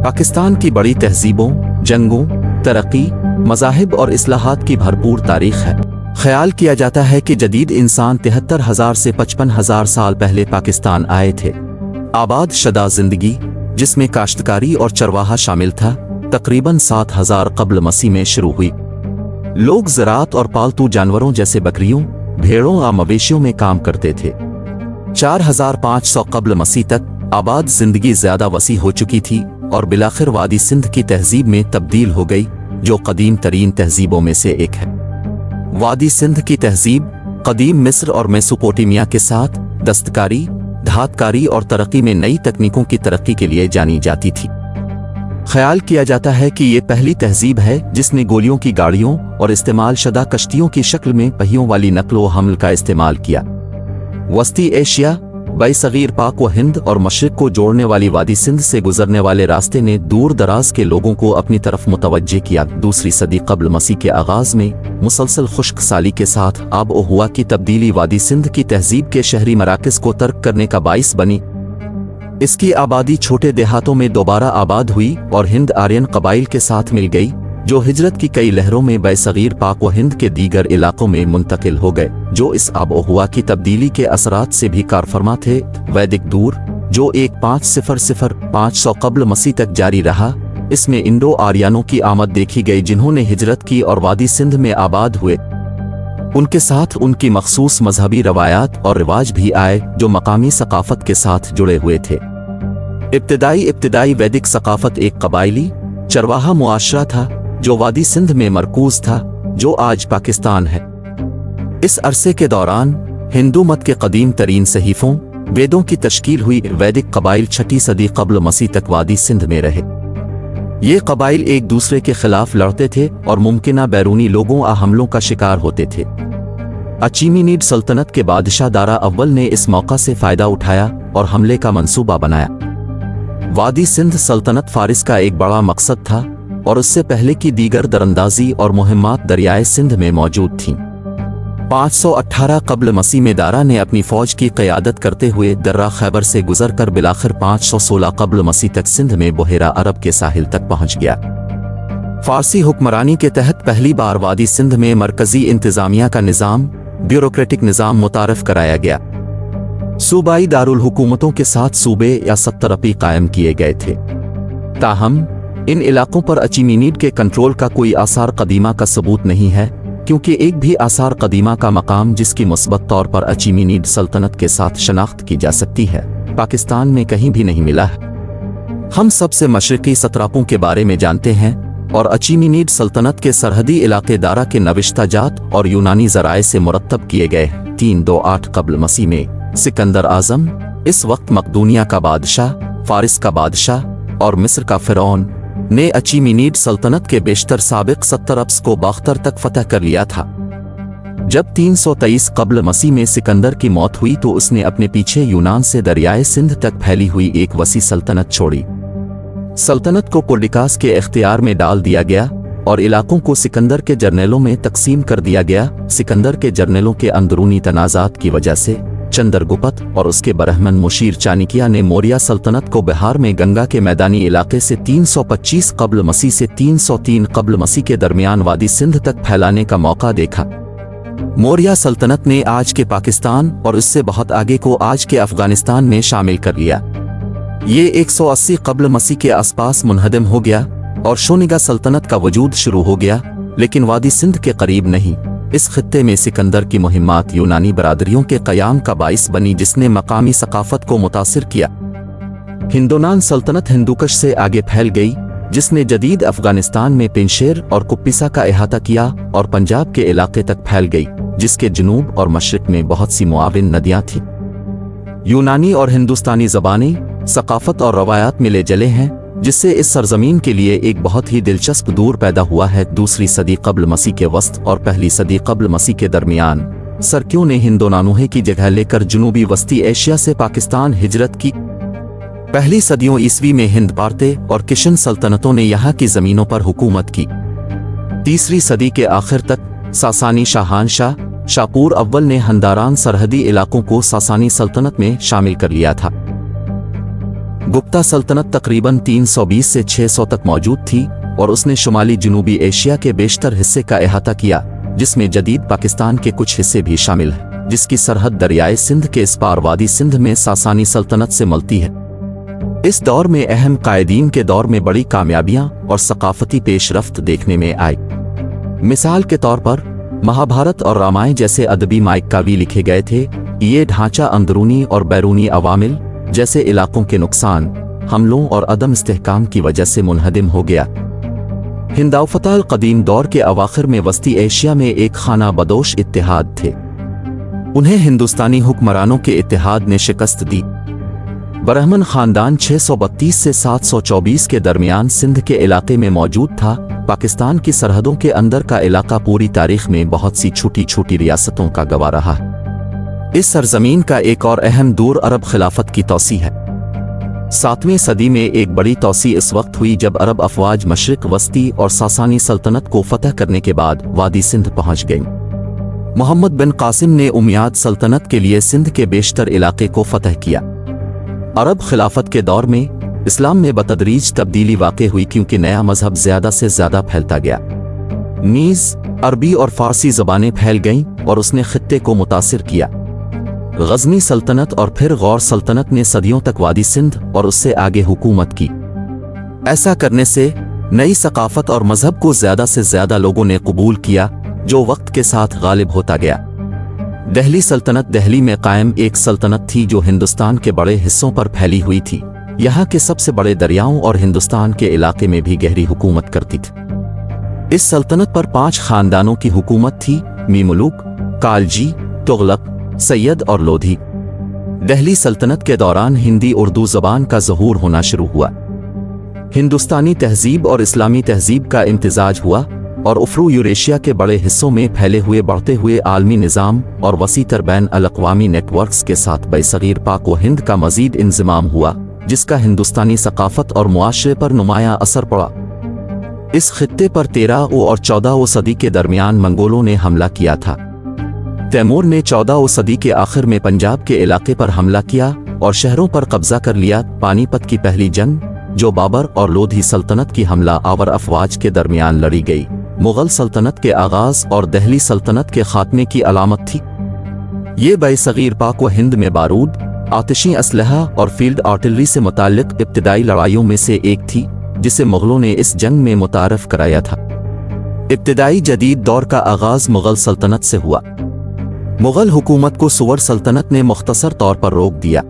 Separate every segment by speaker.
Speaker 1: पाकिस्तान की बड़ी तहजीबों, जंगों, तरक्की, मज़ाहिब और इस्लाहात की भरपूर तारीख है। ख्याल किया जाता है कि जदीद इंसान 73,000 से 55,000 साल पहले पाकिस्तान आए थे। आबाद शदा जिंदगी, जिसमें काश्तकारी और चरवाहा शामिल था, तकरीबन 7,000 कब्ल मसीह में शुरू हुई। लोग ज़राअत और पालतू जानवरों जैसे बकरियों, भेड़ों या मवेशियों में काम करते थे। 4,500 कब्ल मसीह तक आबाद जिंदगी ज़्यादा वसी हो चुकी थी और बिलाखिर वादी सिंध की तहजीब में तब्दील हो गई, जो कदीम तरीन तहजीबों में से एक है। वादी सिंध की तहजीब कदीम मिस्र और मेसोपोटामिया के साथ दस्तकारी, धातकारी और तरक्की में नई तकनीकों की तरक्की के लिए जानी जाती थी। ख्याल किया जाता है कि ये पहली तहजीब है जिसने गोलियों की गाड़ियों और इस्तेमाल शुदा कश्तियों की शक्ल में पहियों वाली नक्ल व हमल का इस्तेमाल किया। वस्ती एशिया, बरसगीर पाक व हिंद और मशरिक को जोड़ने वाली वादी सिंध से गुजरने वाले रास्ते ने दूर दराज के लोगों को अपनी तरफ मुतवज्जे किया। दूसरी सदी कब्ल मसीह के आगाज में मुसलसल खुश्क साली के साथ आब ओ हुआ की तब्दीली वादी सिंध की तहजीब के शहरी मराकज़ को तर्क करने का बाइस बनी। इसकी आबादी छोटे देहातों में दोबारा आबाद हुई और हिंद आर्यन कबाइल के साथ मिल गई, जो हिजरत की कई लहरों में बरसगीर पाक व हिंद के दीगर इलाकों में मुंतकिल हो गए, जो इस आब हुआ की तब्दीली के असरात से भी कारफरमा थे। वैदिक दूर, जो 1500 कब्ल मसीह तक जारी रहा, इसमें इंडो आर्यानों की आमद देखी गई जिन्होंने हिजरत की और वादी सिंध में आबाद हुए। उनके साथ उनकी मखसूस मजहबी रवायात और रिवाज भी आए जो मकामी सकाफत के साथ जुड़े हुए थे। इब्तिदाई वैदिक सकाफत एक कबाइली चरवाहा मुआशरा था जो वादी सिंध में मरकूज था, जो आज पाकिस्तान है। इस अरसे के दौरान हिंदू मत के कदीम तरीन सहीफों, वेदों की तश्कील हुई। वैदिक कबाइल 6ठी सदी कब्ल मसीह तक वादी सिंध में रहे। ये कबाइल एक दूसरे के खिलाफ लड़ते थे और मुमकिना बैरूनी लोगों आ हमलों का शिकार होते थे। अचीमिनीड सल्तनत के बादशाह दारा अव्वल ने इस मौका से फायदा उठाया और हमले का मंसूबा बनाया। वादी सिंध सल्तनत फारिस का एक बड़ा मकसद था और उससे पहले की दीगर दरअंदाजी और मुहिम्मात दरियाए सिंध में मौजूद थीं। 518 कब्ल मसीह में दारा ने अपनी फौज की क़यादत करते हुए दर्रा खैबर से गुजरकर बिलाखिर 516 कब्ल मसीह तक सिंध में बुहेरा अरब के साहिल तक पहुंच गया। फारसी हुक्मरानी के तहत पहली बार वादी सिंध में मरकजी इंतजामिया का निज़ाम, ब्यूरोक्रेटिक निज़ाम मुतारफ कराया गया। सूबाई दारुल हुकूमतों के साथ सूबे या सत्तरपी कायम किए गए थे। ताहम इन इलाकों पर अचीमिनीड के कंट्रोल का कोई आसार कदीमा का सबूत नहीं है, क्योंकि एक भी आसार कदीमा का मकाम जिसकी मुस्बत तौर पर अचीमिनीड सल्तनत के साथ शनाख्त की जा सकती है, पाकिस्तान में कहीं भी नहीं मिला है। हम सबसे मशरिकी सतरापों के बारे में जानते हैं और अचीमिनीड सल्तनत के सरहदी इलाके दारा के नविश्ताजात और यूनानी ज़राए से मुरत्तब किए गए। 328 कब्ल मसीह में सिकंदर आज़म, इस वक्त मकदूनिया का बादशाह, फारिस का बादशाह और मिस्र का फ़िरौन, ने अचीमिनीड सल्तनत के बेशतर साबिक 70 अब्स को बाख्तर तक फतह कर लिया था। जब 323 कब्ल मसीह में सिकंदर की मौत हुई तो उसने अपने पीछे यूनान से दरियाए सिंध तक फैली हुई एक वसी सल्तनत छोड़ी। सल्तनत को पुर्डिकास के इख्तियार में डाल दिया गया और इलाकों को सिकंदर के जर्नेलों में तकसीम कर दिया गया। सिकंदर के जर्नेलों के अंदरूनी तनाज़ात की वजह से चंद्रगुप्त और उसके बरहमन मुशीर चाणक्य ने मौर्य सल्तनत को बिहार में गंगा के मैदानी इलाके से 325 कब्ल मसीह से 303 कब्ल मसीह के दरमियान वादी सिंध तक फैलाने का मौका देखा। मौर्य सल्तनत ने आज के पाकिस्तान और उससे बहुत आगे को आज के अफगानिस्तान में शामिल कर लिया। ये 180 कब्ल मसीह के आसपास मुनहदम हो गया और शोनिगा सल्तनत का वजूद शुरू हो गया, लेकिन वादी सिंध के करीब नहीं। इस खित्ते में सिकंदर की मुहिम्मात यूनानी बरादरियों के क़याम का बाइस बनी, जिसने मकामी सकाफत को मुतासिर किया। हिंदोनान सल्तनत हिंदुकश से आगे फैल गई, जिसने जदीद अफगानिस्तान में पिंशेर और कुप्पिसा का अहाता किया और पंजाब के इलाके तक फैल गई, जिसके जनूब और मशरिक में बहुत सी मुआविन नदियाँ थीं। यूनानी और हिंदुस्तानी ज़बानें, सकाफत और रवायात मिले जले हैं, जिससे इस सरजमीन के लिए एक बहुत ही दिलचस्प दूर पैदा हुआ है। दूसरी सदी कब्ल मसीह के वस्त और पहली सदी कब्ल मसीह के दरमियान सर्कियों ने हिंदोनानुहे की जगह लेकर जनूबी वस्ती एशिया से पाकिस्तान हिजरत की। पहली सदियों ईस्वी में हिंद पार्ते और किशन सल्तनतों ने यहाँ की ज़मीनों पर हुकूमत की। तीसरी सदी के आखिर तक सासानी शाहनशाह शापूर अव्वल ने हंदारान सरहदी इलाकों को सासानी सल्तनत में शामिल कर लिया था। गुप्ता सल्तनत तकरीबन 320 से 600 तक मौजूद थी और उसने शुमाली जनूबी एशिया के बेशतर हिस्से का अहाता किया, जिसमें जदीद पाकिस्तान के कुछ हिस्से भी शामिल हैं, जिसकी सरहद दरियाए सिंध के इस पार वादी सिंध में सासानी सल्तनत से मिलती है। इस दौर में अहम कायदीन के दौर में बड़ी कामयाबियां और सकाफती पेशरफ्त देखने में आई। मिसाल के तौर पर महाभारत और रामायण जैसे अदबी माइकावी लिखे गए थे। ये ढांचा अंदरूनी और बैरूनी अवामिल जैसे इलाकों के नुकसान, हमलों और अदम इस्तेहकाम की वजह से मुनहदिम हो गया। हिंदाफतल कदीम दौर के अवाखिर में वस्ती एशिया में एक खाना बदोश इत्तेहाद थे। उन्हें हिंदुस्तानी हुक्मरानों के इत्तेहाद ने शिकस्त दी। बरहमन खानदान 632 से 724 के दरमियान सिंध के इलाके में मौजूद था। पाकिस्तान की सरहदों के अंदर का इलाका पूरी तारीख में बहुत सी छोटी छोटी रियासतों का गवाह रहा। इस सरजमीन का एक और अहम दौर अरब खिलाफत की तौसी है। 7वीं सदी में एक बड़ी तौसी इस वक्त हुई जब अरब अफवाज मशरिक वस्ती और सासानी सल्तनत को फतह करने के बाद वादी सिंध पहुंच गईं। मोहम्मद बिन कासिम ने उमैयद सल्तनत के लिए सिंध के बेशतर इलाके को फतह किया। अरब खिलाफत के दौर में इस्लाम में बतदरीज तब्दीली वाक़ई हुई क्योंकि नया मजहब ज़्यादा से ज़्यादा फैलता गया। नीज़ अरबी और फ़ारसी ज़बानें फैल गईं और उसने खित्ते को मुतासिर किया। गज़नी सल्तनत और फिर गौर सल्तनत ने सदियों तक वादी सिंध और उससे आगे हुकूमत की। ऐसा करने से नई सकाफत और मजहब को ज़्यादा से ज़्यादा लोगों ने कबूल किया, जो वक्त के साथ गालिब होता गया। दिल्ली सल्तनत दिल्ली में कायम एक सल्तनत थी जो हिंदुस्तान के बड़े हिस्सों पर फैली हुई थी। यहाँ के सबसे बड़े दरियाओं और हिंदुस्तान के इलाके में भी गहरी हुकूमत करती थी। इस सल्तनत पर 5 खानदानों की हुकूमत थी: मीमुलुक, कालजी, तुगलक, सैयद और लोधी। दिल्ली सल्तनत के दौरान हिंदी उर्दू ज़बान का ज़हूर होना शुरू हुआ। हिंदुस्तानी तहजीब और इस्लामी तहजीब का इम्तिजाज हुआ और अफ्रो यूरेशिया के बड़े हिस्सों में फैले हुए बढ़ते हुए आलमी निज़ाम और वसीतर बैन अल-अक़वामी नेटवर्क्स के साथ बरसगीर पाक व हिंद का मज़ीद इंज़माम हुआ, जिसका हिंदुस्तानी सकाफत और मुआशरे पर नुमायाँ असर पड़ा। इस खित्ते पर 13वीं और 14वीं सदी के दरमियान मंगोलों ने हमला किया था। तैमूर ने 14वीं सदी के आखिर में पंजाब के इलाके पर हमला किया और शहरों पर कब्जा कर लिया। पानीपत की पहली जंग, जो बाबर और लोधी सल्तनत की हमला आवर अफवाज के दरमियान लड़ी गई, मुगल सल्तनत के आगाज और दिल्ली सल्तनत के खात्मे की अलामत थी। ये बरसगीर पाक व हिंद में बारूद, आतिशी असलहा और फील्ड आर्टिलरी से मुताल्लिक इब्तिदाई लड़ाइयों में से एक थी, जिसे मुगलों ने इस जंग में मुतारफ कराया था। इब्तिदाई जदीद दौर का आगाज मुगल सल्तनत से हुआ। मुगल हुकूमत को सुवर सल्तनत ने मुख्तसर तौर पर रोक दिया।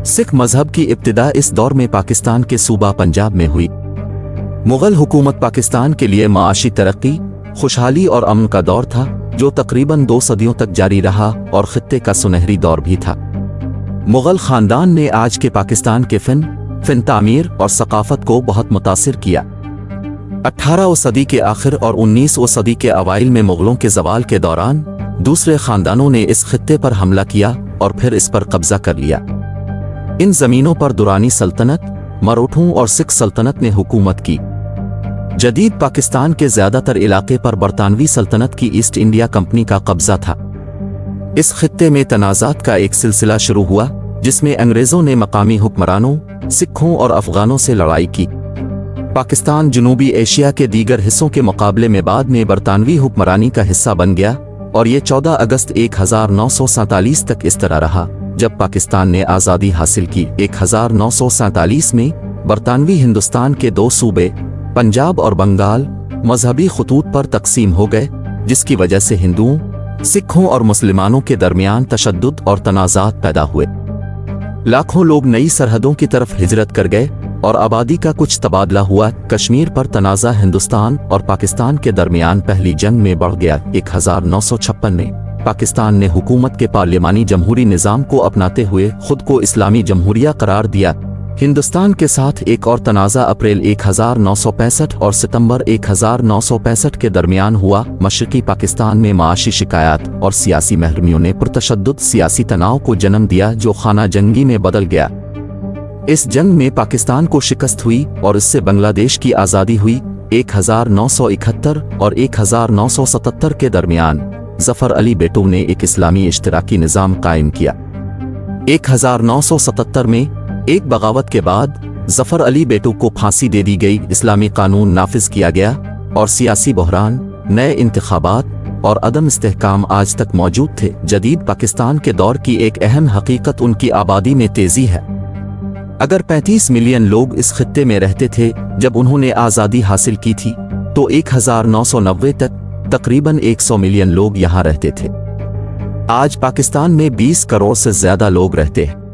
Speaker 1: सिख मजहब की इब्तिदा इस दौर में पाकिस्तान के सूबा पंजाब में हुई। मुगल हुकूमत पाकिस्तान के लिए माशी तरक्की, खुशहाली और अमन का दौर था, जो तकरीबन 2 सदियों तक जारी रहा और खित्ते का सुनहरी दौर भी था। मुगल खानदान ने आज के पाकिस्तान के फिन तामीर और सकाफत को बहुत मुतासिर किया। 18वीं सदी के आखिर और 19वीं सदी के अवाइल में मुगलों के ज़वाल के दौरान दूसरे खानदानों ने इस खित्ते पर हमला किया और फिर इस पर कब्जा कर लिया। इन ज़मीनों पर दुरानी सल्तनत, मरोठों और सिख सल्तनत ने हुकूमत की। जदीद पाकिस्तान के ज़्यादातर इलाके पर बरतानवी सल्तनत की ईस्ट इंडिया कंपनी का कब्जा था। इस खित्ते में तनाज़ात का एक सिलसिला शुरू हुआ, जिसमें अंग्रेज़ों ने मकामी हुक्मरानों, सिखों और अफ़गानों से लड़ाई की। पाकिस्तान जनूबी एशिया के दीगर हिस्सों के मुकाबले में बाद में बरतानवी हुक्मरानी का हिस्सा बन गया और ये 14 अगस्त 1947 तक इस तरह रहा, जब पाकिस्तान ने आज़ादी हासिल की। 1947 में बरतानवी हिंदुस्तान के 2 सूबे, पंजाब और बंगाल, मजहबी खतूत पर तकसीम हो गए, जिसकी वजह से हिंदुओं, सिखों और मुसलमानों के दरमियान तशद्दुद और तनाज़ात पैदा हुए। लाखों लोग नई सरहदों की तरफ हिजरत कर गए और आबादी का कुछ तबादला हुआ। कश्मीर पर तनाज़ा हिंदुस्तान और पाकिस्तान के दरमियान पहली जंग में बढ़ गया। 1956 में पाकिस्तान ने हुकूमत के पार्लिमानी जमहूरी निज़ाम को अपनाते हुए खुद को इस्लामी जमहूरिया करार दिया। हिंदुस्तान के साथ एक और तनाज़ा अप्रैल 1965 और सितंबर 1965 के दरमियान हुआ। मशरकी पाकिस्तान में माशी शिकायत और सियासी महरमियों ने पुरतशद्दुद सियासी तनाव को जन्म दिया, जो खाना जंगी में बदल गया। इस जंग में पाकिस्तान को शिकस्त हुई और इससे बांग्लादेश की आज़ादी हुई। 1971 और 1977 के दरमियान ज़फ़र अली बेटो ने एक इस्लामी इश्तराकी निज़ाम कायम किया। 1977 में एक बगावत के बाद जफर अली बेटो को फांसी दे दी गई, इस्लामी कानून नाफिज किया गया और सियासी बहरान, नए इंतखाबात और अदम इस्तेहकाम आज तक मौजूद थे। जदीद पाकिस्तान के दौर की एक अहम हकीकत उनकी आबादी में तेजी है। अगर 35 मिलियन लोग इस खित्ते में रहते थे जब उन्होंने आज़ादी हासिल की थी, तो 1990 तक तकरीबन 100 मिलियन लोग यहाँ रहते थे। आज पाकिस्तान में 20 करोड़ से ज्यादा लोग रहते हैं।